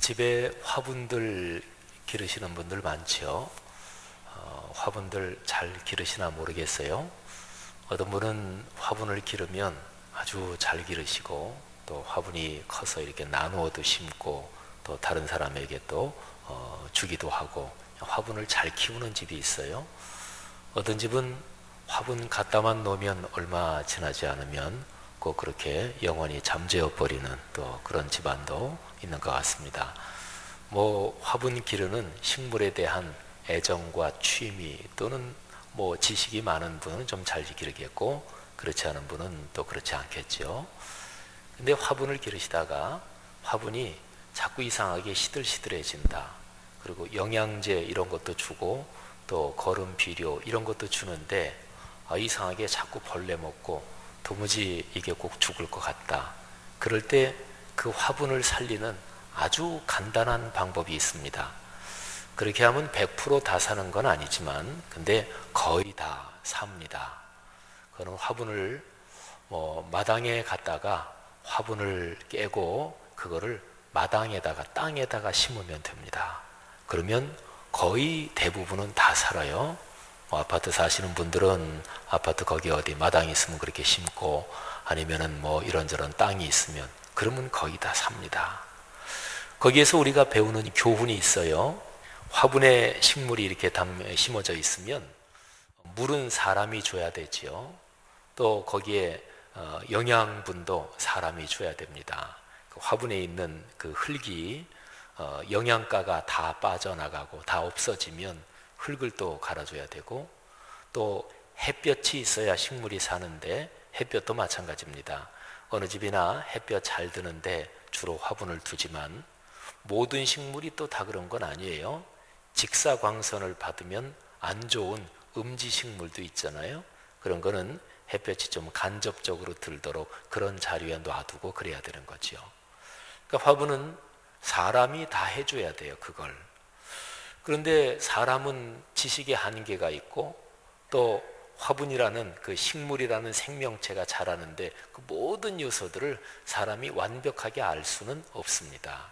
집에 화분들 기르시는 분들 많죠. 화분들 잘 기르시나 모르겠어요. 어떤 분은 화분을 기르면 아주 잘 기르시고, 또 화분이 커서 이렇게 나누어도 심고, 또 다른 사람에게 또 주기도 하고, 화분을 잘 키우는 집이 있어요. 어떤 집은 화분 갖다만 놓으면 얼마 지나지 않으면 꼭 그렇게 영원히 잠재워 버리는 또 그런 집안도 있는 것 같습니다. 화분 기르는 식물에 대한 애정과 취미 또는 지식이 많은 분은 좀 잘 기르겠고, 그렇지 않은 분은 또 그렇지 않겠죠. 근데 화분을 기르시다가 화분이 자꾸 이상하게 시들시들해진다. 그리고 영양제 이런 것도 주고 또 거름 비료 이런 것도 주는데 이상하게 자꾸 벌레 먹고 도무지 이게 꼭 죽을 것 같다. 그럴 때 그 화분을 살리는 아주 간단한 방법이 있습니다. 그렇게 하면 100% 다 사는 건 아니지만 근데 거의 다 삽니다. 그런 화분을 마당에 갔다가 화분을 깨고 그거를 마당에다가 땅에다가 심으면 됩니다. 그러면 거의 대부분은 다 살아요. 아파트 사시는 분들은 아파트 거기 어디 마당이 있으면 그렇게 심고, 아니면은 이런저런 땅이 있으면 그러면 거의 다 삽니다. 거기에서 우리가 배우는 교훈이 있어요. 화분에 식물이 이렇게 심어져 있으면 물은 사람이 줘야 되지요. 또 거기에 영양분도 사람이 줘야 됩니다. 그 화분에 있는 그 흙이 영양가가 다 빠져나가고 다 없어지면 흙을 또 갈아줘야 되고, 또 햇볕이 있어야 식물이 사는데 햇볕도 마찬가지입니다. 어느 집이나 햇볕 잘 드는데 주로 화분을 두지만 모든 식물이 또 다 그런 건 아니에요. 직사광선을 받으면 안 좋은 음지식물도 있잖아요. 그런 거는 햇볕이 좀 간접적으로 들도록 그런 자리에 놔두고 그래야 되는 거죠. 그러니까 화분은 사람이 다 해줘야 돼요, 그걸. 그런데 사람은 지식의 한계가 있고, 또 화분이라는 그 식물이라는 생명체가 자라는데 그 모든 요소들을 사람이 완벽하게 알 수는 없습니다.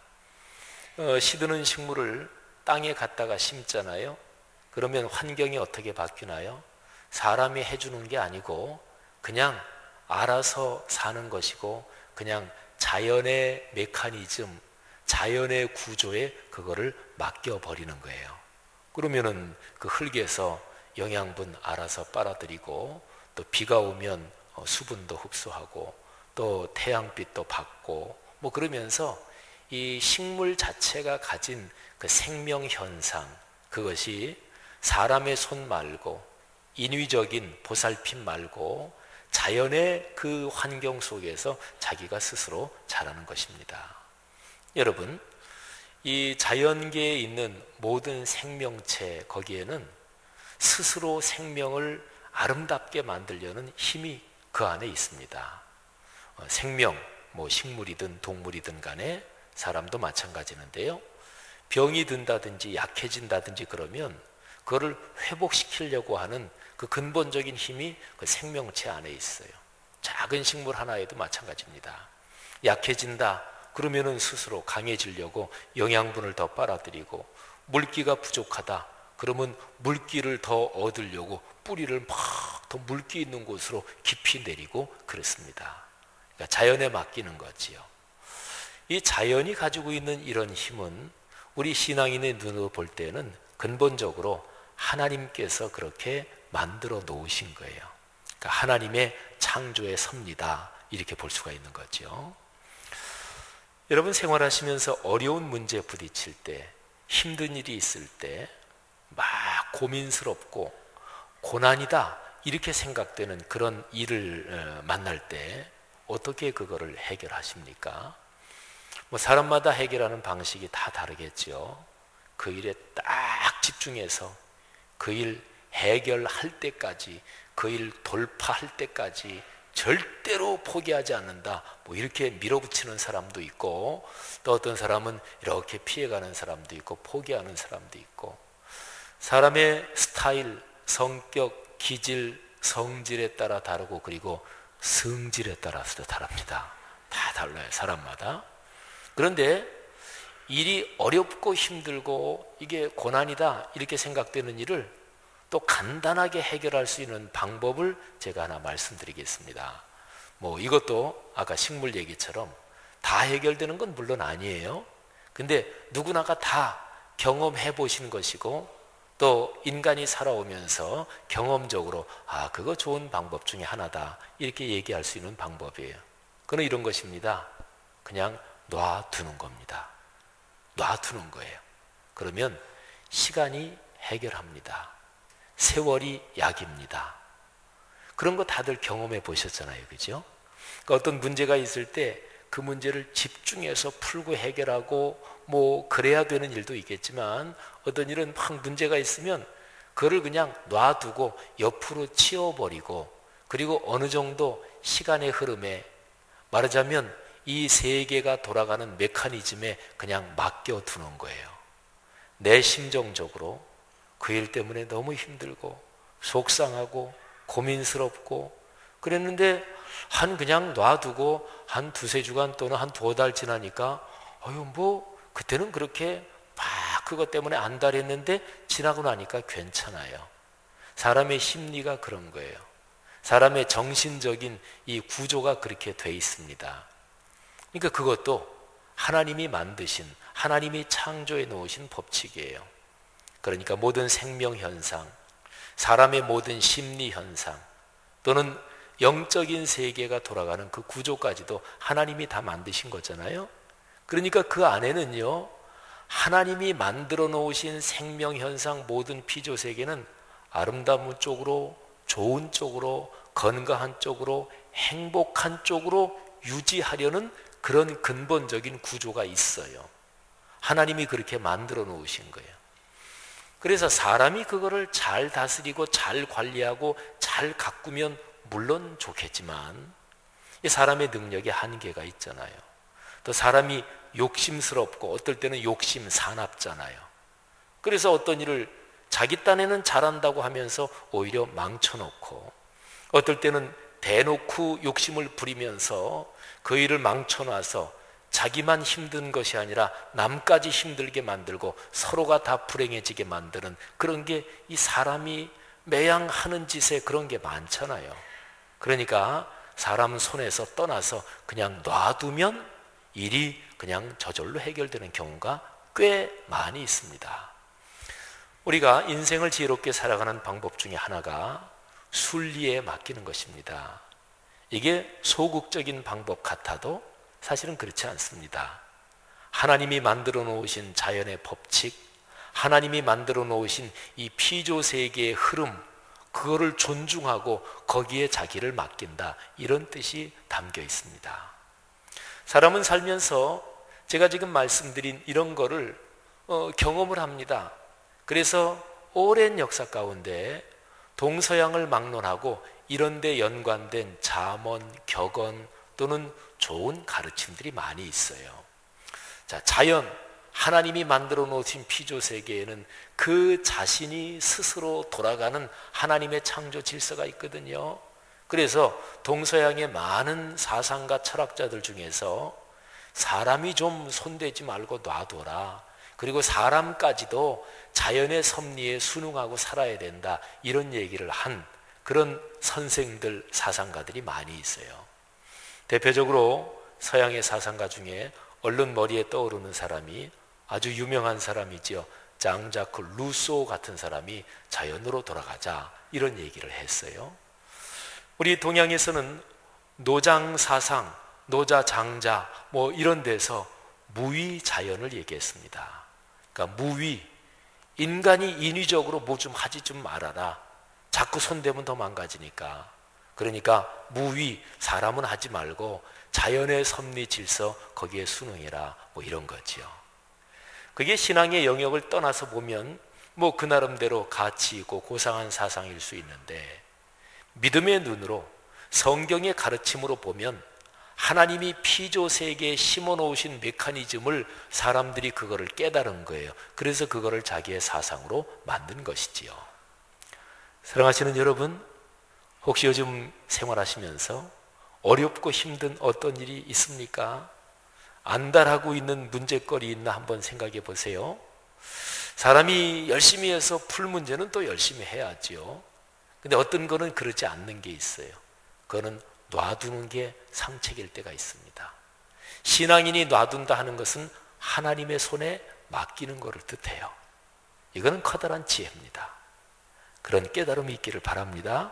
시드는 식물을 땅에 갖다가 심잖아요. 그러면 환경이 어떻게 바뀌나요? 사람이 해주는 게 아니고 그냥 알아서 사는 것이고, 그냥 자연의 메커니즘, 자연의 구조에 그거를 맡겨버리는 거예요. 그러면은 그 흙에서 영양분 알아서 빨아들이고, 또 비가 오면 수분도 흡수하고, 또 태양빛도 받고, 그러면서 이 식물 자체가 가진 그 생명 현상, 그것이 사람의 손 말고 인위적인 보살핌 말고 자연의 그 환경 속에서 자기가 스스로 자라는 것입니다. 여러분, 이 자연계에 있는 모든 생명체, 거기에는 스스로 생명을 아름답게 만들려는 힘이 그 안에 있습니다. 생명, 식물이든 동물이든 간에 사람도 마찬가지인데요. 병이 든다든지 약해진다든지 그러면 그거를 회복시키려고 하는 그 근본적인 힘이 그 생명체 안에 있어요. 작은 식물 하나에도 마찬가지입니다. 약해진다 그러면은 스스로 강해지려고 영양분을 더 빨아들이고, 물기가 부족하다 그러면 물기를 더 얻으려고 뿌리를 막 더 물기 있는 곳으로 깊이 내리고 그렇습니다. 그러니까 자연에 맡기는 거지요. 이 자연이 가지고 있는 이런 힘은 우리 신앙인의 눈으로 볼 때는 근본적으로 하나님께서 그렇게 만들어 놓으신 거예요. 그러니까 하나님의 창조의 섭니다, 이렇게 볼 수가 있는 거죠. 여러분, 생활하시면서 어려운 문제에 부딪힐 때, 힘든 일이 있을 때 막 고민스럽고 고난이다 이렇게 생각되는 그런 일을 만날 때 어떻게 그거를 해결하십니까? 사람마다 해결하는 방식이 다 다르겠죠. 그 일에 딱 집중해서 그 일 해결할 때까지, 그 일 돌파할 때까지 절대로 포기하지 않는다, 이렇게 밀어붙이는 사람도 있고, 또 어떤 사람은 이렇게 피해가는 사람도 있고 포기하는 사람도 있고, 사람의 스타일, 성격, 기질, 성질에 따라 다르고, 그리고 성질에 따라서도 다릅니다. 다 달라요, 사람마다. 그런데 일이 어렵고 힘들고 이게 고난이다 이렇게 생각되는 일을 또 간단하게 해결할 수 있는 방법을 제가 하나 말씀드리겠습니다. 뭐 이것도 아까 식물 얘기처럼 다 해결되는 건 물론 아니에요. 근데 누구나가 다 경험해 보신 것이고 또 인간이 살아오면서 경험적으로 그거 좋은 방법 중에 하나다 이렇게 얘기할 수 있는 방법이에요. 그건 이런 것입니다. 그냥 놔두는 겁니다. 놔두는 거예요. 그러면 시간이 해결합니다. 세월이 약입니다. 그런 거 다들 경험해 보셨잖아요. 그죠? 그러니까 어떤 문제가 있을 때 그 문제를 집중해서 풀고 해결하고 뭐 그래야 되는 일도 있겠지만 어떤 일은 막 문제가 있으면 그걸 그냥 놔두고 옆으로 치워버리고 그리고 어느 정도 시간의 흐름에 말하자면 이 세계가 돌아가는 메커니즘에 그냥 맡겨두는 거예요. 내 심정적으로 그 일 때문에 너무 힘들고 속상하고 고민스럽고 그랬는데 그냥 놔두고 한 두세 주간 또는 한 두어 달 지나니까 뭐 그때는 그렇게 막 그것 때문에 안달했는데 지나고 나니까 괜찮아요. 사람의 심리가 그런 거예요. 사람의 정신적인 이 구조가 그렇게 돼 있습니다. 그러니까 그것도 하나님이 만드신 하나님이 창조해 놓으신 법칙이에요. 그러니까 모든 생명 현상, 사람의 모든 심리 현상 또는 영적인 세계가 돌아가는 그 구조까지도 하나님이 다 만드신 거잖아요. 그러니까 그 안에는요 하나님이 만들어 놓으신 생명 현상 모든 피조 세계는 아름다운 쪽으로 좋은 쪽으로 건강한 쪽으로 행복한 쪽으로 유지하려는 그런 근본적인 구조가 있어요. 하나님이 그렇게 만들어 놓으신 거예요. 그래서 사람이 그거를 잘 다스리고 잘 관리하고 잘 가꾸면 물론 좋겠지만 사람의 능력에 한계가 있잖아요. 또 사람이 욕심스럽고 어떨 때는 욕심 사납잖아요. 그래서 어떤 일을 자기 딴에는 잘한다고 하면서 오히려 망쳐놓고 어떨 때는 대놓고 욕심을 부리면서 그 일을 망쳐놔서 자기만 힘든 것이 아니라 남까지 힘들게 만들고 서로가 다 불행해지게 만드는 그런 게 이 사람이 매양 하는 짓에 그런 게 많잖아요. 그러니까 사람 손에서 떠나서 그냥 놔두면 일이 그냥 저절로 해결되는 경우가 꽤 많이 있습니다. 우리가 인생을 지혜롭게 살아가는 방법 중에 하나가 순리에 맡기는 것입니다. 이게 소극적인 방법 같아도 사실은 그렇지 않습니다. 하나님이 만들어 놓으신 자연의 법칙, 하나님이 만들어 놓으신 이 피조 세계의 흐름, 그거를 존중하고 거기에 자기를 맡긴다 이런 뜻이 담겨 있습니다. 사람은 살면서 제가 지금 말씀드린 이런 거를 경험을 합니다. 그래서 오랜 역사 가운데 동서양을 막론하고 이런 데 연관된 잠언, 격언 또는 좋은 가르침들이 많이 있어요. 자, 자연, 하나님이 만들어 놓으신 피조 세계에는 그 자신이 스스로 돌아가는 하나님의 창조 질서가 있거든요. 그래서 동서양의 많은 사상가 철학자들 중에서 사람이 좀 손대지 말고 놔둬라. 그리고 사람까지도 자연의 섭리에 순응하고 살아야 된다. 이런 얘기를 한 그런 선생들, 사상가들이 많이 있어요. 대표적으로 서양의 사상가 중에 얼른 머리에 떠오르는 사람이 아주 유명한 사람이지요. 장자크 루소 같은 사람이 자연으로 돌아가자 이런 얘기를 했어요. 우리 동양에서는 노장사상, 노자장자 뭐 이런 데서 무위자연을 얘기했습니다. 그러니까 무위, 인간이 인위적으로 뭐 좀 하지 좀 말아라. 자꾸 손대면 더 망가지니까. 그러니까 무위, 사람은 하지 말고 자연의 섭리 질서 거기에 순응해라 뭐 이런 거지요. 그게 신앙의 영역을 떠나서 보면 뭐 그 나름대로 가치 있고 고상한 사상일 수 있는데 믿음의 눈으로 성경의 가르침으로 보면 하나님이 피조 세계에 심어놓으신 메커니즘을 사람들이 그거를 깨달은 거예요. 그래서 그거를 자기의 사상으로 만든 것이지요. 사랑하시는 여러분, 혹시 요즘 생활하시면서 어렵고 힘든 어떤 일이 있습니까? 안달하고 있는 문제거리 있나 한번 생각해 보세요. 사람이 열심히 해서 풀 문제는 또 열심히 해야지요. 근데 어떤 거는 그러지 않는 게 있어요. 그거는 놔두는 게 상책일 때가 있습니다. 신앙인이 놔둔다 하는 것은 하나님의 손에 맡기는 것을 뜻해요. 이거는 커다란 지혜입니다. 그런 깨달음이 있기를 바랍니다.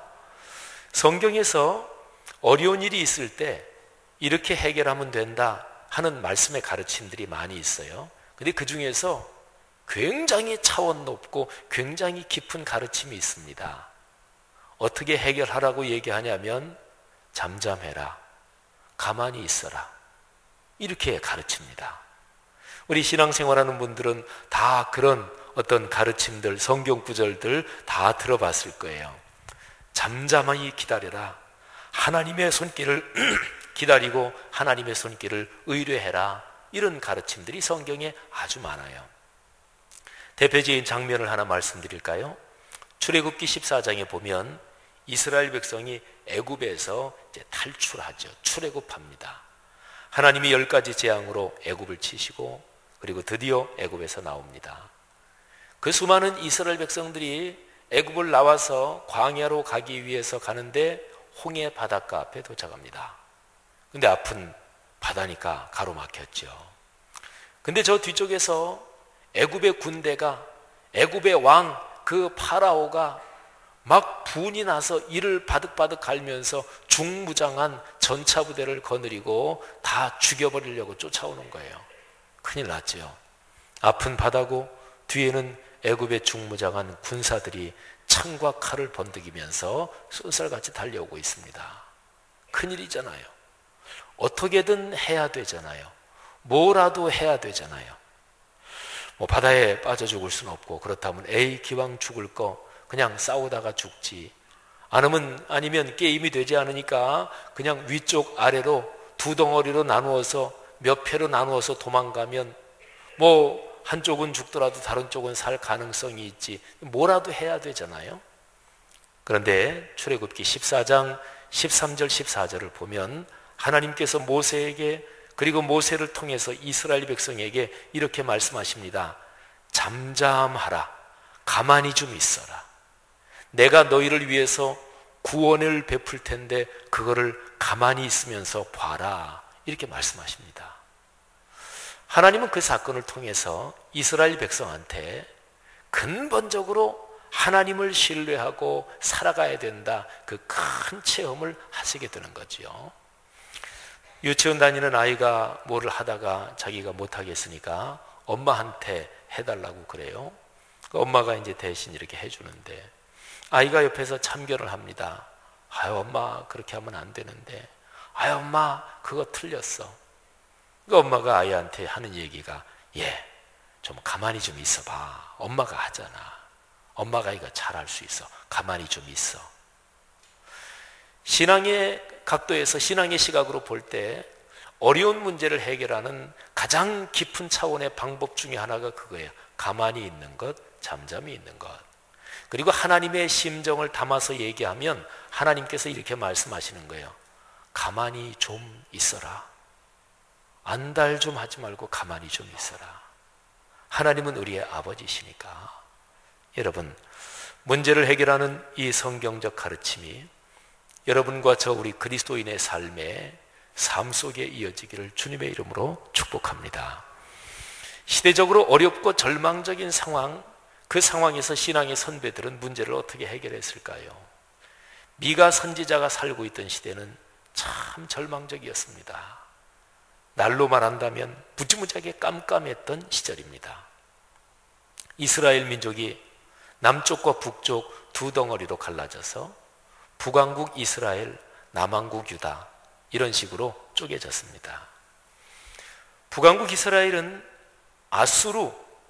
성경에서 어려운 일이 있을 때 이렇게 해결하면 된다 하는 말씀의 가르침들이 많이 있어요. 근데 그 중에서 굉장히 차원 높고 굉장히 깊은 가르침이 있습니다. 어떻게 해결하라고 얘기하냐면 잠잠해라, 가만히 있어라, 이렇게 가르칩니다. 우리 신앙생활하는 분들은 다 그런 어떤 가르침들, 성경 구절들 다 들어봤을 거예요. 잠잠히 기다려라, 하나님의 손길을 기다리고 하나님의 손길을 의뢰해라, 이런 가르침들이 성경에 아주 많아요. 대표적인 장면을 하나 말씀드릴까요? 출애굽기 14장에 보면 이스라엘 백성이 애굽에서 이제 탈출하죠. 출애굽합니다. 하나님이 10가지 재앙으로 애굽을 치시고 그리고 드디어 애굽에서 나옵니다. 그 수많은 이스라엘 백성들이 애굽을 나와서 광야로 가기 위해서 가는데 홍해 바닷가 앞에 도착합니다. 근데 앞은 바다니까 가로막혔죠. 근데 저 뒤쪽에서 애굽의 군대가, 애굽의 왕 그 파라오가 막 분이 나서 이를 바득바득 갈면서 중무장한 전차 부대를 거느리고 다 죽여버리려고 쫓아오는 거예요. 큰일 났죠. 앞은 바다고 뒤에는 애굽의 중무장한 군사들이 창과 칼을 번득이면서 쏜살같이 달려오고 있습니다. 큰일이잖아요. 어떻게든 해야 되잖아요. 뭐라도 해야 되잖아요. 뭐 바다에 빠져 죽을 수는 없고, 그렇다면 에이 기왕 죽을 거 그냥 싸우다가 죽지, 아니면 게임이 되지 않으니까 그냥 위쪽 아래로 두 덩어리로 나누어서 몇 패로 나누어서 도망가면 뭐 한쪽은 죽더라도 다른 쪽은 살 가능성이 있지, 뭐라도 해야 되잖아요. 그런데 출애굽기 14장 13절 14절을 보면 하나님께서 모세에게, 그리고 모세를 통해서 이스라엘 백성에게 이렇게 말씀하십니다. 잠잠하라, 가만히 좀 있어라. 내가 너희를 위해서 구원을 베풀 텐데 그거를 가만히 있으면서 봐라, 이렇게 말씀하십니다. 하나님은 그 사건을 통해서 이스라엘 백성한테 근본적으로 하나님을 신뢰하고 살아가야 된다, 그 큰 체험을 하시게 되는 거죠. 유치원 다니는 아이가 뭐를 하다가 자기가 못하겠으니까 엄마한테 해달라고 그래요. 엄마가 이제 대신 이렇게 해주는데 아이가 옆에서 참견을 합니다. 아유, 엄마 그렇게 하면 안 되는데, 아유, 엄마 그거 틀렸어. 그 엄마가 아이한테 하는 얘기가, 좀 가만히 좀 있어봐. 엄마가 하잖아. 엄마가 이거 잘할 수 있어. 가만히 좀 있어. 신앙의 각도에서, 신앙의 시각으로 볼 때 어려운 문제를 해결하는 가장 깊은 차원의 방법 중에 하나가 그거예요. 가만히 있는 것, 잠잠히 있는 것. 그리고 하나님의 심정을 담아서 얘기하면 하나님께서 이렇게 말씀하시는 거예요. 가만히 좀 있어라. 안달 좀 하지 말고 가만히 좀 있어라. 하나님은 우리의 아버지시니까. 여러분, 문제를 해결하는 이 성경적 가르침이 여러분과 저 우리 그리스도인의 삶 속에 이어지기를 주님의 이름으로 축복합니다. 시대적으로 어렵고 절망적인 상황, 그 상황에서 신앙의 선배들은 문제를 어떻게 해결했을까요? 미가 선지자가 살고 있던 시대는 참 절망적이었습니다. 날로 말한다면 무지무지하게 깜깜했던 시절입니다. 이스라엘 민족이 남쪽과 북쪽 두 덩어리로 갈라져서 북왕국 이스라엘, 남왕국 유다, 이런 식으로 쪼개졌습니다. 북왕국 이스라엘은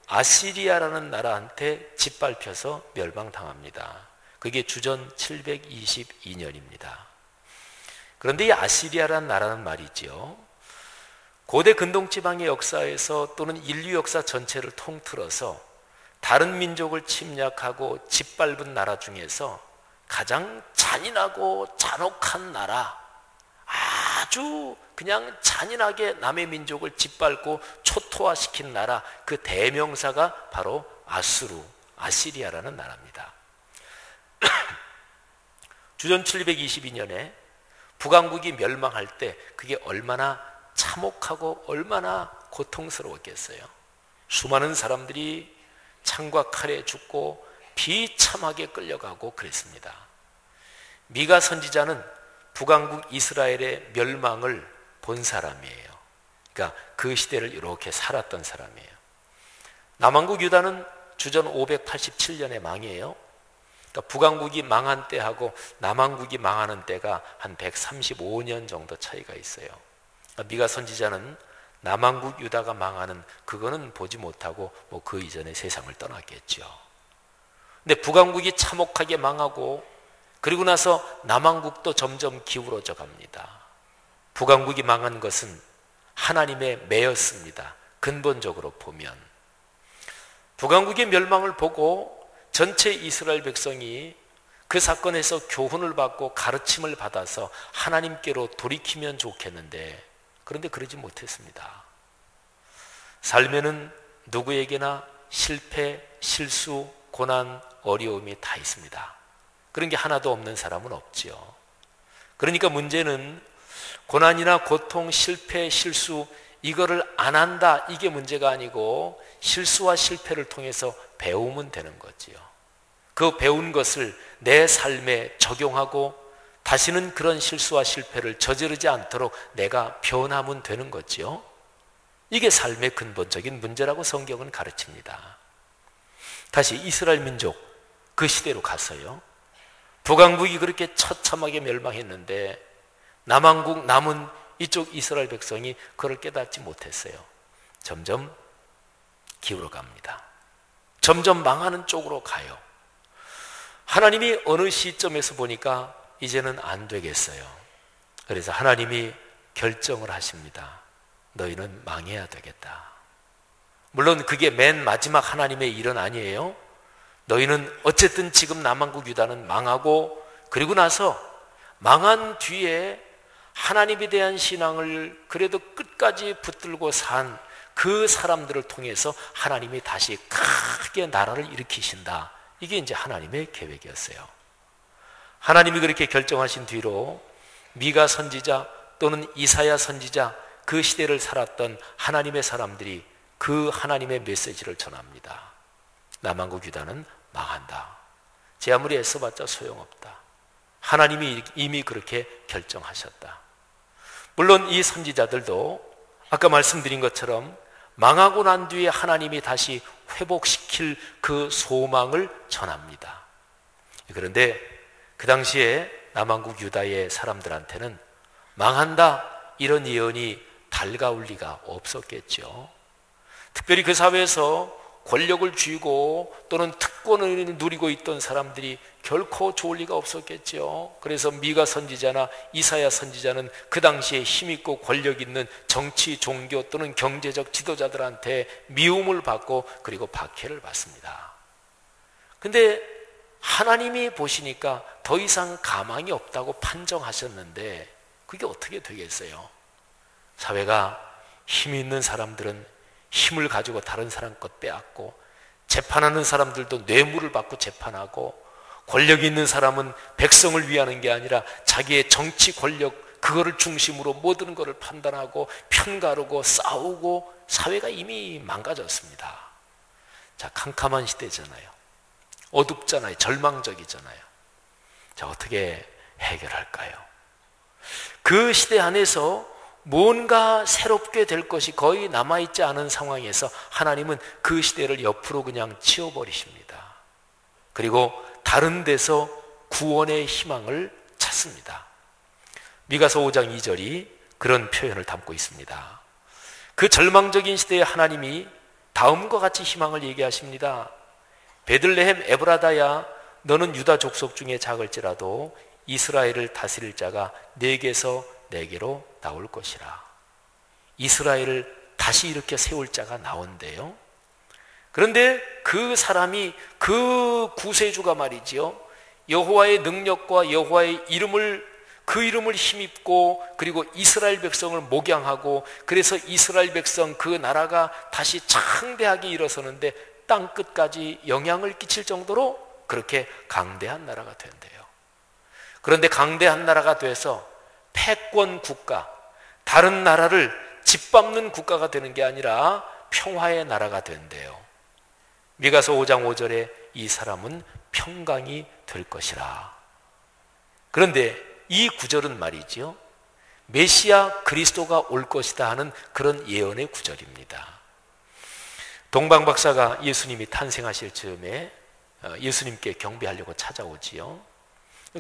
아시리아라는 나라한테 짓밟혀서 멸망당합니다. 그게 주전 722년입니다. 그런데 이 아시리아라는 나라는 말이죠, 고대 근동지방의 역사에서 또는 인류 역사 전체를 통틀어서 다른 민족을 침략하고 짓밟은 나라 중에서 가장 잔인하고 잔혹한 나라, 아주 그냥 잔인하게 남의 민족을 짓밟고 초토화시킨 나라, 그 대명사가 바로 아시리아라는 나라입니다. 주전 722년에 북왕국이 멸망할 때 그게 얼마나 참혹하고 얼마나 고통스러웠겠어요. 수많은 사람들이 창과 칼에 죽고 비참하게 끌려가고 그랬습니다. 미가 선지자는 북왕국 이스라엘의 멸망을 본 사람이에요. 그러니까 그 시대를 이렇게 살았던 사람이에요. 남왕국 유다는 주전 587년에 망해요. 그러니까 북왕국이 망한 때하고 남왕국이 망하는 때가 한 135년 정도 차이가 있어요. 그러니까 미가 선지자는 남왕국 유다가 망하는 그거는 보지 못하고 뭐 그 이전에 세상을 떠났겠죠. 근데 북왕국이 참혹하게 망하고 그리고 나서 남왕국도 점점 기울어져 갑니다. 북왕국이 망한 것은 하나님의 매였습니다. 근본적으로 보면 북왕국의 멸망을 보고 전체 이스라엘 백성이 그 사건에서 교훈을 받고 가르침을 받아서 하나님께로 돌이키면 좋겠는데 그런데 그러지 못했습니다. 삶에는 누구에게나 실패, 실수, 고난, 어려움이 다 있습니다. 그런 게 하나도 없는 사람은 없지요. 그러니까 문제는 고난이나 고통, 실패, 실수 이거를 안 한다 이게 문제가 아니고 실수와 실패를 통해서 배우면 되는 거지요. 그 배운 것을 내 삶에 적용하고 다시는 그런 실수와 실패를 저지르지 않도록 내가 변하면 되는 거지요. 이게 삶의 근본적인 문제라고 성경은 가르칩니다. 다시 이스라엘 민족 그 시대로 가서요. 북왕국이 그렇게 처참하게 멸망했는데 남왕국 남은 이쪽 이스라엘 백성이 그걸 깨닫지 못했어요. 점점 기울어갑니다. 점점 망하는 쪽으로 가요. 하나님이 어느 시점에서 보니까 이제는 안 되겠어요. 그래서 하나님이 결정을 하십니다. 너희는 망해야 되겠다. 물론 그게 맨 마지막 하나님의 일은 아니에요. 너희는 어쨌든 지금 남왕국 유다는 망하고 그리고 나서 망한 뒤에 하나님에 대한 신앙을 그래도 끝까지 붙들고 산 그 사람들을 통해서 하나님이 다시 크게 나라를 일으키신다. 이게 이제 하나님의 계획이었어요. 하나님이 그렇게 결정하신 뒤로 미가 선지자 또는 이사야 선지자 그 시대를 살았던 하나님의 사람들이 그 하나님의 메시지를 전합니다. 남왕국 유다는 망한다. 제 아무리 애써봤자 소용없다. 하나님이 이미 그렇게 결정하셨다. 물론 이 선지자들도 아까 말씀드린 것처럼 망하고 난 뒤에 하나님이 다시 회복시킬 그 소망을 전합니다. 그런데 그 당시에 남왕국 유다의 사람들한테는 망한다 이런 예언이 달가울 리가 없었겠죠. 특별히 그 사회에서 권력을 쥐고 또는 특권을 누리고 있던 사람들이 결코 좋을 리가 없었겠죠. 그래서 미가 선지자나 이사야 선지자는 그 당시에 힘있고 권력 있는 정치, 종교 또는 경제적 지도자들한테 미움을 받고 그리고 박해를 받습니다. 근데 하나님이 보시니까 더 이상 가망이 없다고 판정하셨는데 그게 어떻게 되겠어요? 사회가 힘 있는 사람들은 힘을 가지고 다른 사람 것 빼앗고 재판하는 사람들도 뇌물을 받고 재판하고 권력이 있는 사람은 백성을 위하는 게 아니라 자기의 정치 권력 그거를 중심으로 모든 것을 판단하고 편가르고 싸우고 사회가 이미 망가졌습니다. 자, 캄캄한 시대잖아요. 어둡잖아요. 절망적이잖아요. 자, 어떻게 해결할까요? 그 시대 안에서 뭔가 새롭게 될 것이 거의 남아있지 않은 상황에서 하나님은 그 시대를 옆으로 그냥 치워버리십니다. 그리고 다른 데서 구원의 희망을 찾습니다. 미가서 5장 2절이 그런 표현을 담고 있습니다. 그 절망적인 시대에 하나님이 다음과 같이 희망을 얘기하십니다. 베들레헴 에브라다야 너는 유다 족속 중에 작을지라도 이스라엘을 다스릴 자가 네게서 내게로 나올 것이라. 이스라엘을 다시 이렇게 세울 자가 나온대요. 그런데 그 사람이 그 구세주가 말이지요. 여호와의 능력과 여호와의 이름을 그 이름을 힘입고 그리고 이스라엘 백성을 목양하고 그래서 이스라엘 백성 그 나라가 다시 창대하게 일어서는데 땅끝까지 영향을 끼칠 정도로 그렇게 강대한 나라가 된대요. 그런데 강대한 나라가 돼서 패권 국가, 다른 나라를 짓밟는 국가가 되는 게 아니라 평화의 나라가 된대요. 미가서 5장 5절에 이 사람은 평강이 될 것이라. 그런데 이 구절은 말이죠, 메시아 그리스도가 올 것이다 하는 그런 예언의 구절입니다. 동방 박사가 예수님이 탄생하실 즈음에 예수님께 경배하려고 찾아오지요.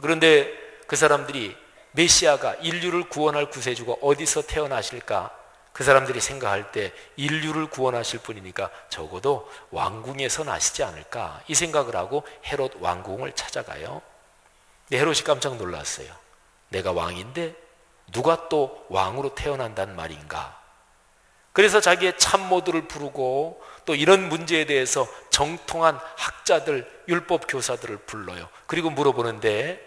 그런데 그 사람들이 메시아가 인류를 구원할 구세주가 어디서 태어나실까? 그 사람들이 생각할 때 인류를 구원하실 분이니까 적어도 왕궁에서 나시지 않을까? 이 생각을 하고 헤롯 왕궁을 찾아가요. 근데 헤롯이 깜짝 놀랐어요. 내가 왕인데 누가 또 왕으로 태어난단 말인가? 그래서 자기의 참모들을 부르고 또 이런 문제에 대해서 정통한 학자들, 율법 교사들을 불러요. 그리고 물어보는데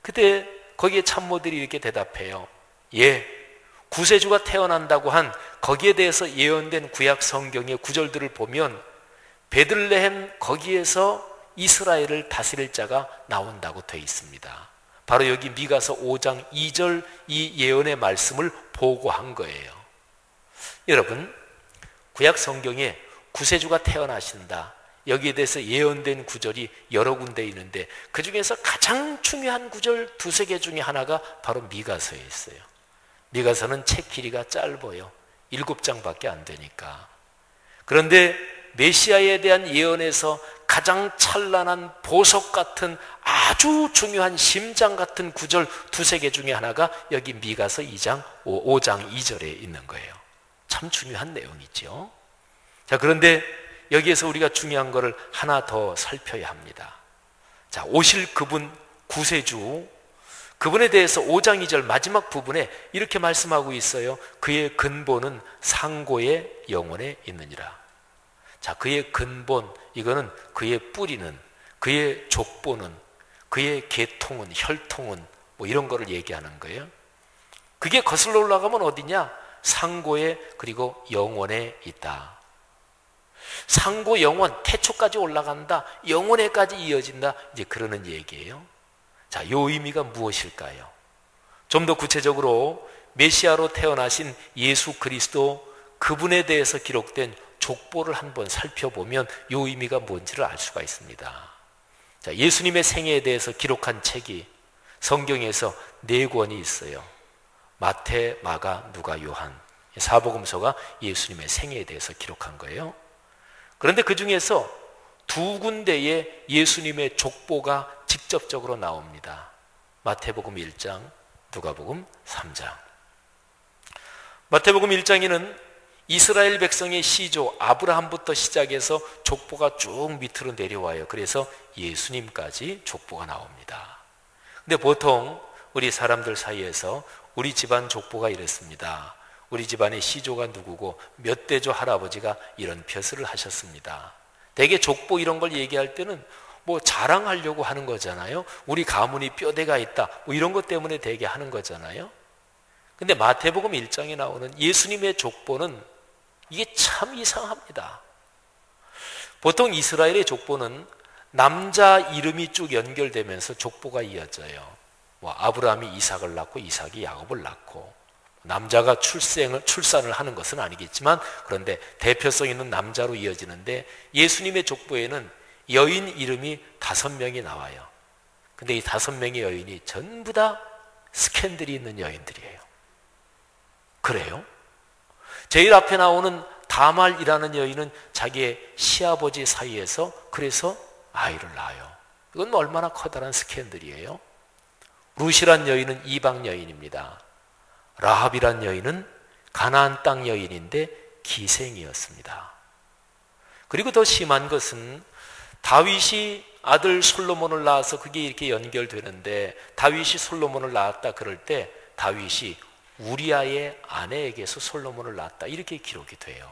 그때 거기에 참모들이 이렇게 대답해요. 예, 구세주가 태어난다고 한 거기에 대해서 예언된 구약 성경의 구절들을 보면 베들레헴 거기에서 이스라엘을 다스릴 자가 나온다고 되어 있습니다. 바로 여기 미가서 5장 2절 이 예언의 말씀을 보고한 거예요. 여러분, 구약 성경에 구세주가 태어나신다, 여기에 대해서 예언된 구절이 여러 군데 있는데 그 중에서 가장 중요한 구절 두세 개 중에 하나가 바로 미가서에 있어요. 미가서는 책 길이가 짧아요. 7장밖에 안 되니까. 그런데 메시아에 대한 예언에서 가장 찬란한 보석 같은 아주 중요한 심장 같은 구절 두세 개 중에 하나가 여기 미가서 5장 2절에 있는 거예요. 참 중요한 내용이죠. 자, 그런데 여기에서 우리가 중요한 것을 하나 더 살펴야 합니다. 자, 오실 그분 구세주, 그분에 대해서 5장 2절 마지막 부분에 이렇게 말씀하고 있어요. 그의 근본은 상고의 영혼에 있느니라. 자, 그의 근본, 이거는 그의 뿌리는, 그의 족보는, 그의 계통은, 혈통은 뭐 이런 거를 얘기하는 거예요. 그게 거슬러 올라가면 어디냐? 상고에 그리고 영혼에 있다. 상고 영혼, 태초까지 올라간다, 영혼에까지 이어진다, 이제 그러는 얘기예요. 자, 요 의미가 무엇일까요? 좀 더 구체적으로 메시아로 태어나신 예수 그리스도 그분에 대해서 기록된 족보를 한번 살펴보면 요 의미가 뭔지를 알 수가 있습니다. 자, 예수님의 생애에 대해서 기록한 책이 성경에서 4권이 있어요. 마태, 마가, 누가, 요한. 사복음서가 예수님의 생애에 대해서 기록한 거예요. 그런데 그 중에서 2군데의 예수님의 족보가 직접적으로 나옵니다. 마태복음 1장, 누가복음 3장. 마태복음 1장에는 이스라엘 백성의 시조 아브라함부터 시작해서 족보가 쭉 밑으로 내려와요. 그래서 예수님까지 족보가 나옵니다. 근데 보통 우리 사람들 사이에서 우리 집안 족보가 이랬습니다. 우리 집안의 시조가 누구고 몇 대조 할아버지가 이런 벼슬을 하셨습니다. 대개 족보 이런 걸 얘기할 때는 뭐 자랑하려고 하는 거잖아요. 우리 가문이 뼈대가 있다, 뭐 이런 것 때문에 대개 하는 거잖아요. 근데 마태복음 1장에 나오는 예수님의 족보는 이게 참 이상합니다. 보통 이스라엘의 족보는 남자 이름이 쭉 연결되면서 족보가 이어져요. 뭐 아브라함이 이삭을 낳고 이삭이 야곱을 낳고, 남자가 출산을 하는 것은 아니겠지만 그런데 대표성 있는 남자로 이어지는데 예수님의 족보에는 여인 이름이 5명이 나와요. 근데 이 5명의 여인이 전부 다 스캔들이 있는 여인들이에요. 그래요? 제일 앞에 나오는 다말이라는 여인은 자기의 시아버지 사이에서 그래서 아이를 낳아요. 이건 얼마나 커다란 스캔들이에요. 룻이란 여인은 이방 여인입니다. 라합이란 여인은 가나안 땅 여인인데 기생이었습니다. 그리고 더 심한 것은 다윗이 아들 솔로몬을 낳아서 그게 이렇게 연결되는데, 다윗이 솔로몬을 낳았다 그럴 때 다윗이 우리아의 아내에게서 솔로몬을 낳았다 이렇게 기록이 돼요.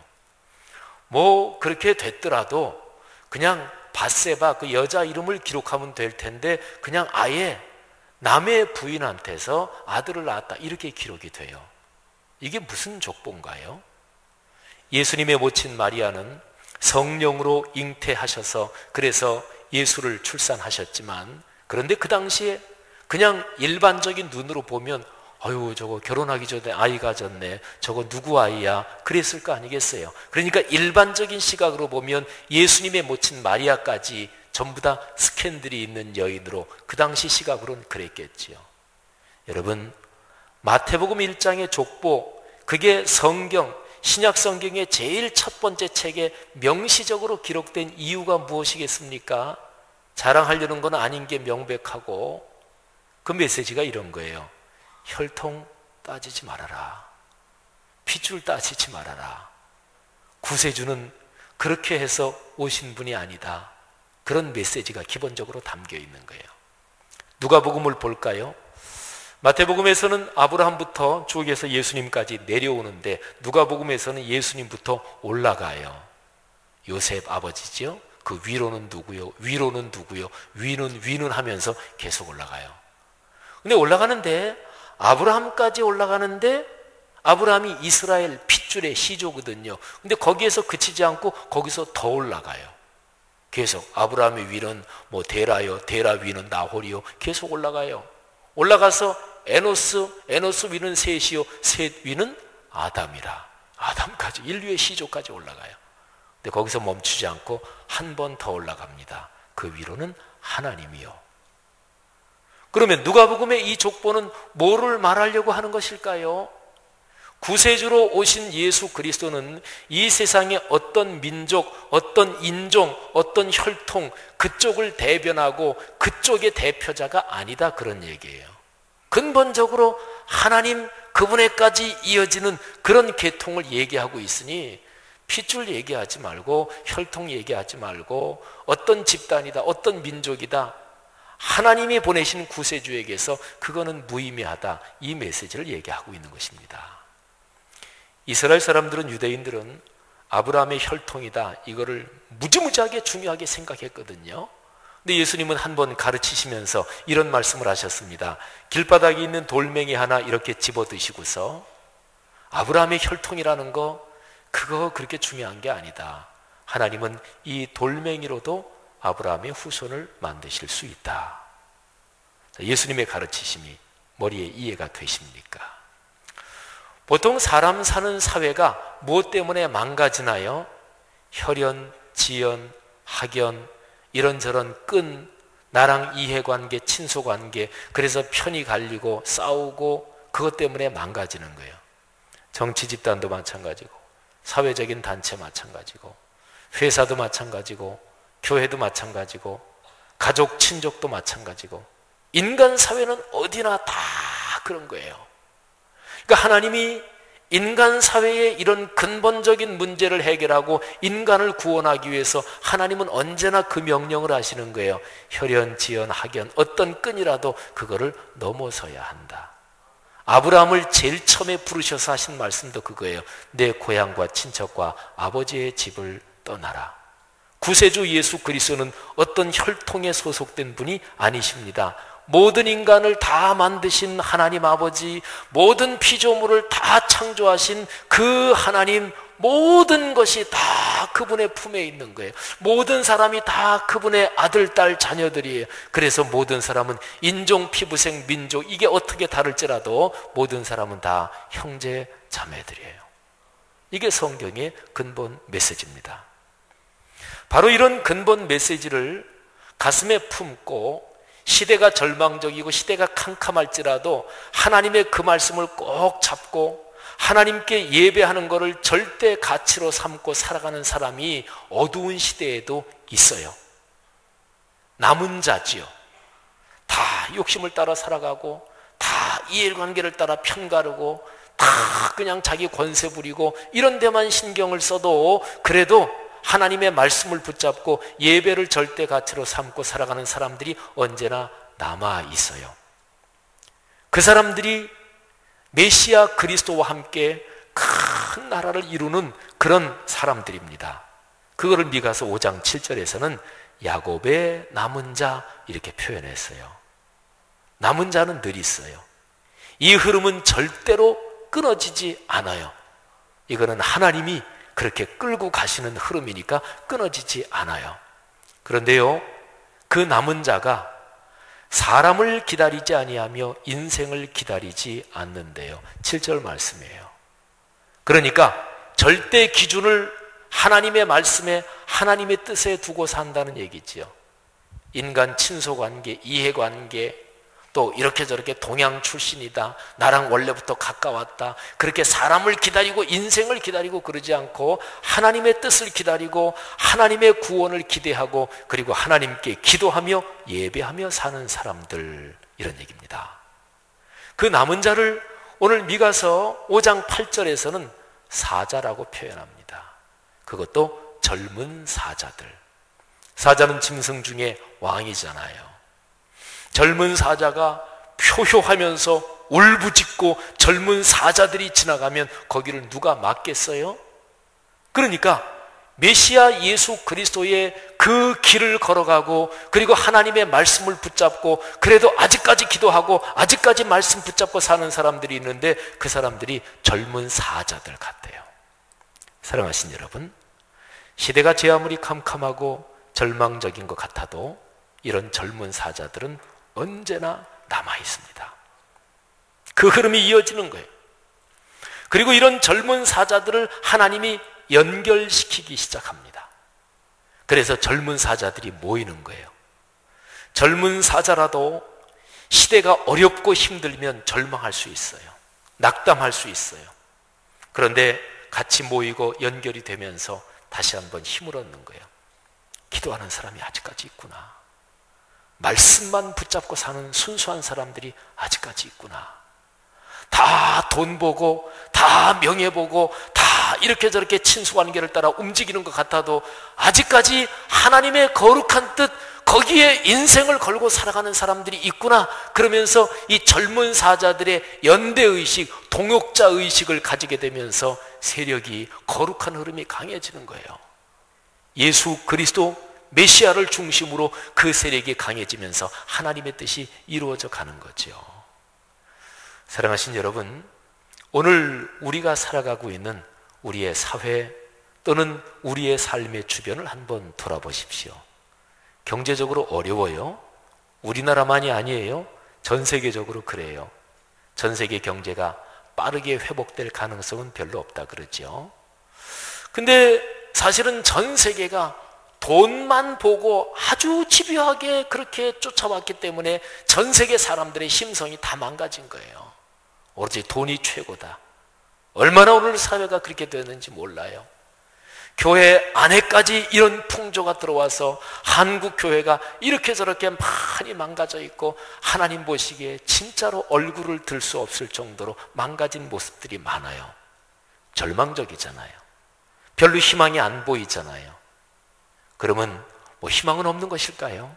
뭐 그렇게 됐더라도 그냥 밧세바 그 여자 이름을 기록하면 될 텐데 그냥 아예 남의 부인한테서 아들을 낳았다 이렇게 기록이 돼요. 이게 무슨 족보인가요? 예수님의 모친 마리아는 성령으로 잉태하셔서 그래서 예수를 출산하셨지만, 그런데 그 당시에 그냥 일반적인 눈으로 보면 아유 저거 결혼하기 전에 아이 가졌네, 저거 누구 아이야, 그랬을 거 아니겠어요? 그러니까 일반적인 시각으로 보면 예수님의 모친 마리아까지 전부 다 스캔들이 있는 여인으로 그 당시 시각으로는 그랬겠지요. 여러분, 마태복음 1장의 족보, 그게 성경, 신약 성경의 제일 첫 번째 책에 명시적으로 기록된 이유가 무엇이겠습니까? 자랑하려는 건 아닌 게 명백하고, 그 메시지가 이런 거예요. 혈통 따지지 말아라. 핏줄 따지지 말아라. 구세주는 그렇게 해서 오신 분이 아니다. 그런 메시지가 기본적으로 담겨 있는 거예요. 누가복음을 볼까요? 마태복음에서는 아브라함부터 쭉에서 예수님까지 내려오는데, 누가복음에서는 예수님부터 올라가요. 요셉 아버지죠. 그 위로는 누구요? 위로는 누구요? 위는 하면서 계속 올라가요. 근데 올라가는데 아브라함까지 올라가는데, 아브라함이 이스라엘 핏줄의 시조거든요. 근데 거기에서 그치지 않고 거기서 더 올라가요. 계속 아브라함의 위는 뭐 데라요, 데라 위는 나홀이요, 계속 올라가요. 올라가서 에노스 위는 셋이요, 셋 위는 아담이라, 아담까지, 인류의 시조까지 올라가요. 근데 거기서 멈추지 않고 한 번 더 올라갑니다. 그 위로는 하나님이요. 그러면 누가복음의 이 족보는 뭐를 말하려고 하는 것일까요? 구세주로 오신 예수 그리스도는 이 세상의 어떤 민족, 어떤 인종, 어떤 혈통, 그쪽을 대변하고 그쪽의 대표자가 아니다, 그런 얘기예요. 근본적으로 하나님 그분에까지 이어지는 그런 계통을 얘기하고 있으니, 핏줄 얘기하지 말고 혈통 얘기하지 말고 어떤 집단이다, 어떤 민족이다, 하나님이 보내신 구세주에게서 그거는 무의미하다, 이 메시지를 얘기하고 있는 것입니다. 이스라엘 사람들은, 유대인들은 아브라함의 혈통이다, 이거를 무지무지하게 중요하게 생각했거든요. 근데 예수님은 한번 가르치시면서 이런 말씀을 하셨습니다. 길바닥에 있는 돌멩이 하나 이렇게 집어드시고서 아브라함의 혈통이라는 거, 그거 그렇게 중요한 게 아니다. 하나님은 이 돌멩이로도 아브라함의 후손을 만드실 수 있다. 예수님의 가르치심이 머리에 이해가 되십니까? 보통 사람 사는 사회가 무엇 때문에 망가지나요? 혈연, 지연, 학연, 이런저런 끈, 나랑 이해관계, 친소관계, 그래서 편이 갈리고 싸우고, 그것 때문에 망가지는 거예요. 정치 집단도 마찬가지고, 사회적인 단체 마찬가지고, 회사도 마찬가지고, 교회도 마찬가지고, 가족, 친족도 마찬가지고, 인간 사회는 어디나 다 그런 거예요. 그러니까 하나님이 인간 사회의 이런 근본적인 문제를 해결하고 인간을 구원하기 위해서 하나님은 언제나 그 명령을 하시는 거예요. 혈연, 지연, 학연, 어떤 끈이라도 그거를 넘어서야 한다. 아브라함을 제일 처음에 부르셔서 하신 말씀도 그거예요. 내 고향과 친척과 아버지의 집을 떠나라. 구세주 예수 그리스도는 어떤 혈통에 소속된 분이 아니십니다. 모든 인간을 다 만드신 하나님 아버지, 모든 피조물을 다 창조하신 그 하나님, 모든 것이 다 그분의 품에 있는 거예요. 모든 사람이 다 그분의 아들, 딸, 자녀들이에요. 그래서 모든 사람은 인종, 피부색, 민족, 이게 어떻게 다를지라도 모든 사람은 다 형제, 자매들이에요. 이게 성경의 근본 메시지입니다. 바로 이런 근본 메시지를 가슴에 품고 시대가 절망적이고 시대가 캄캄할지라도 하나님의 그 말씀을 꼭 잡고 하나님께 예배하는 것을 절대 가치로 삼고 살아가는 사람이 어두운 시대에도 있어요. 남은 자지요. 다 욕심을 따라 살아가고 다 이해관계를 따라 편가르고 다 그냥 자기 권세 부리고 이런 데만 신경을 써도 그래도 하나님의 말씀을 붙잡고 예배를 절대 가치로 삼고 살아가는 사람들이 언제나 남아 있어요. 그 사람들이 메시아 그리스도와 함께 큰 나라를 이루는 그런 사람들입니다. 그거를 미가서 5장 7절에서는 야곱의 남은 자 이렇게 표현했어요. 남은 자는 늘 있어요. 이 흐름은 절대로 끊어지지 않아요. 이거는 하나님이 그렇게 끌고 가시는 흐름이니까 끊어지지 않아요. 그런데요, 그 남은 자가 사람을 기다리지 아니하며 인생을 기다리지 않는데요. 7절 말씀이에요. 그러니까 절대 기준을 하나님의 말씀에, 하나님의 뜻에 두고 산다는 얘기지요. 인간 친소관계, 이해관계, 또 이렇게 저렇게 동양 출신이다, 나랑 원래부터 가까웠다, 그렇게 사람을 기다리고 인생을 기다리고 그러지 않고 하나님의 뜻을 기다리고 하나님의 구원을 기대하고 그리고 하나님께 기도하며 예배하며 사는 사람들, 이런 얘기입니다. 그 남은 자를 오늘 미가서 5장 8절에서는 사자라고 표현합니다. 그것도 젊은 사자들. 사자는 짐승 중에 왕이잖아요. 젊은 사자가 표효하면서 울부짖고 젊은 사자들이 지나가면 거기를 누가 막겠어요? 그러니까 메시아 예수 그리스도의 그 길을 걸어가고 그리고 하나님의 말씀을 붙잡고 그래도 아직까지 기도하고 아직까지 말씀 붙잡고 사는 사람들이 있는데 그 사람들이 젊은 사자들 같아요. 사랑하신 여러분, 시대가 제 아무리 캄캄하고 절망적인 것 같아도 이런 젊은 사자들은 언제나 남아 있습니다. 그 흐름이 이어지는 거예요. 그리고 이런 젊은 사자들을 하나님이 연결시키기 시작합니다. 그래서 젊은 사자들이 모이는 거예요. 젊은 사자라도 시대가 어렵고 힘들면 절망할 수 있어요. 낙담할 수 있어요. 그런데 같이 모이고 연결이 되면서 다시 한번 힘을 얻는 거예요. 기도하는 사람이 아직까지 있구나. 말씀만 붙잡고 사는 순수한 사람들이 아직까지 있구나. 다 돈 보고 다 명예 보고 다 이렇게 저렇게 친수관계를 따라 움직이는 것 같아도 아직까지 하나님의 거룩한 뜻, 거기에 인생을 걸고 살아가는 사람들이 있구나. 그러면서 이 젊은 사자들의 연대의식, 동역자의식을 가지게 되면서 세력이, 거룩한 흐름이 강해지는 거예요. 예수 그리스도 메시아를 중심으로 그 세력이 강해지면서 하나님의 뜻이 이루어져 가는 거죠. 사랑하신 여러분, 오늘 우리가 살아가고 있는 우리의 사회 또는 우리의 삶의 주변을 한번 돌아보십시오. 경제적으로 어려워요. 우리나라만이 아니에요. 전 세계적으로 그래요. 전 세계 경제가 빠르게 회복될 가능성은 별로 없다 그러죠. 근데 사실은 전 세계가 돈만 보고 아주 집요하게 그렇게 쫓아왔기 때문에 전 세계 사람들의 심성이 다 망가진 거예요. 오로지 돈이 최고다. 얼마나 오늘 사회가 그렇게 되는지 몰라요. 교회 안에까지 이런 풍조가 들어와서 한국 교회가 이렇게 저렇게 많이 망가져 있고 하나님 보시기에 진짜로 얼굴을 들 수 없을 정도로 망가진 모습들이 많아요. 절망적이잖아요. 별로 희망이 안 보이잖아요. 그러면 뭐 희망은 없는 것일까요?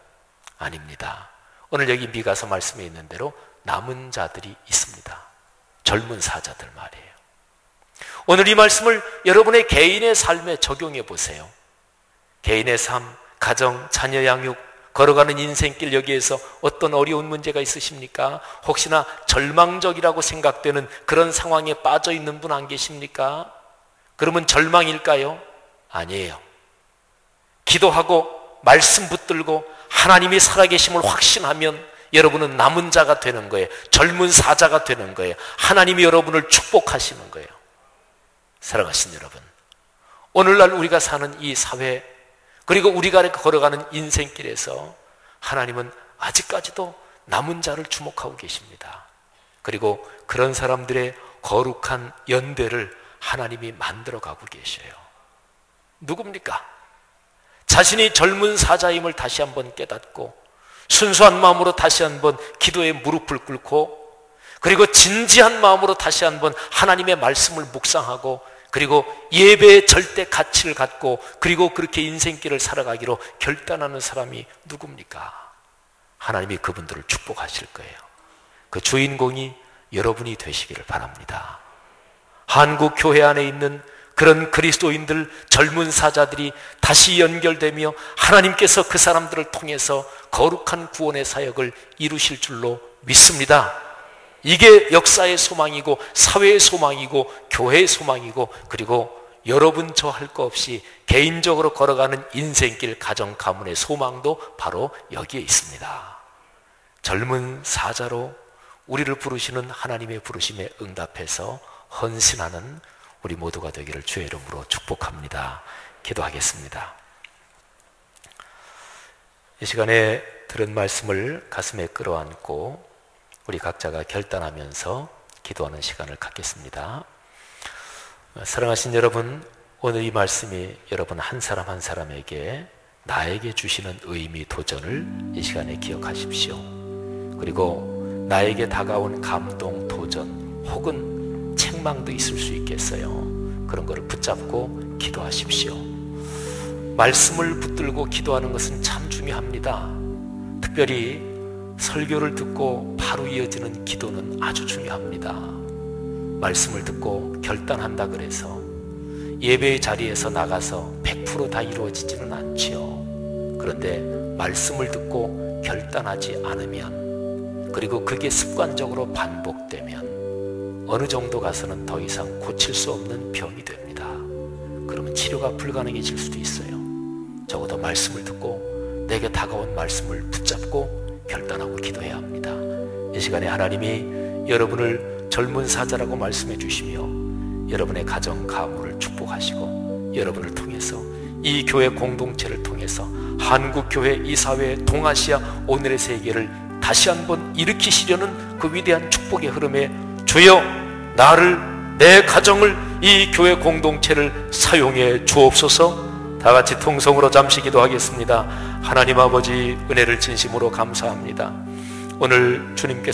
아닙니다. 오늘 여기 미가서 말씀에 있는 대로 남은 자들이 있습니다. 젊은 사자들 말이에요. 오늘 이 말씀을 여러분의 개인의 삶에 적용해 보세요. 개인의 삶, 가정, 자녀 양육, 걸어가는 인생길, 여기에서 어떤 어려운 문제가 있으십니까? 혹시나 절망적이라고 생각되는 그런 상황에 빠져 있는 분 안 계십니까? 그러면 절망일까요? 아니에요. 기도하고 말씀 붙들고 하나님이 살아계심을 확신하면 여러분은 남은 자가 되는 거예요. 젊은 사자가 되는 거예요. 하나님이 여러분을 축복하시는 거예요. 사랑하신 여러분, 오늘날 우리가 사는 이 사회, 그리고 우리가 걸어가는 인생길에서 하나님은 아직까지도 남은 자를 주목하고 계십니다. 그리고 그런 사람들의 거룩한 연대를 하나님이 만들어가고 계셔요. 누굽니까? 자신이 젊은 사자임을 다시 한번 깨닫고 순수한 마음으로 다시 한번 기도에 무릎을 꿇고 그리고 진지한 마음으로 다시 한번 하나님의 말씀을 묵상하고 그리고 예배의 절대 가치를 갖고 그리고 그렇게 인생길을 살아가기로 결단하는 사람이 누굽니까? 하나님이 그분들을 축복하실 거예요. 그 주인공이 여러분이 되시기를 바랍니다. 한국 교회 안에 있는 그런 그리스도인들, 젊은 사자들이 다시 연결되며 하나님께서 그 사람들을 통해서 거룩한 구원의 사역을 이루실 줄로 믿습니다. 이게 역사의 소망이고 사회의 소망이고 교회의 소망이고, 그리고 여러분 저 할 거 없이 개인적으로 걸어가는 인생길, 가정, 가문의 소망도 바로 여기에 있습니다. 젊은 사자로 우리를 부르시는 하나님의 부르심에 응답해서 헌신하는 우리 모두가 되기를 주의 이름으로 축복합니다. 기도하겠습니다. 이 시간에 들은 말씀을 가슴에 끌어안고 우리 각자가 결단하면서 기도하는 시간을 갖겠습니다. 사랑하신 여러분, 오늘 이 말씀이 여러분 한 사람 한 사람에게 나에게 주시는 의미, 도전을 이 시간에 기억하십시오. 그리고 나에게 다가온 감동, 도전 혹은 책망도 있을 수 있겠어요. 그런 거를 붙잡고 기도하십시오. 말씀을 붙들고 기도하는 것은 참 중요합니다. 특별히 설교를 듣고 바로 이어지는 기도는 아주 중요합니다. 말씀을 듣고 결단한다 그래서 예배의 자리에서 나가서 100% 다 이루어지지는 않지요. 그런데 말씀을 듣고 결단하지 않으면, 그리고 그게 습관적으로 반복되면 어느 정도 가서는 더 이상 고칠 수 없는 병이 됩니다. 그러면 치료가 불가능해질 수도 있어요. 적어도 말씀을 듣고 내게 다가온 말씀을 붙잡고 결단하고 기도해야 합니다. 이 시간에 하나님이 여러분을 젊은 사자라고 말씀해 주시며 여러분의 가정, 가문을 축복하시고 여러분을 통해서 이 교회 공동체를 통해서 한국교회, 이 사회, 동아시아, 오늘의 세계를 다시 한번 일으키시려는 그 위대한 축복의 흐름에 주여 나를, 내 가정을, 이 교회 공동체를 사용해 주옵소서. 다 같이 통성으로 잠시 기도하겠습니다. 하나님 아버지, 은혜를 진심으로 감사합니다. 오늘 주님께서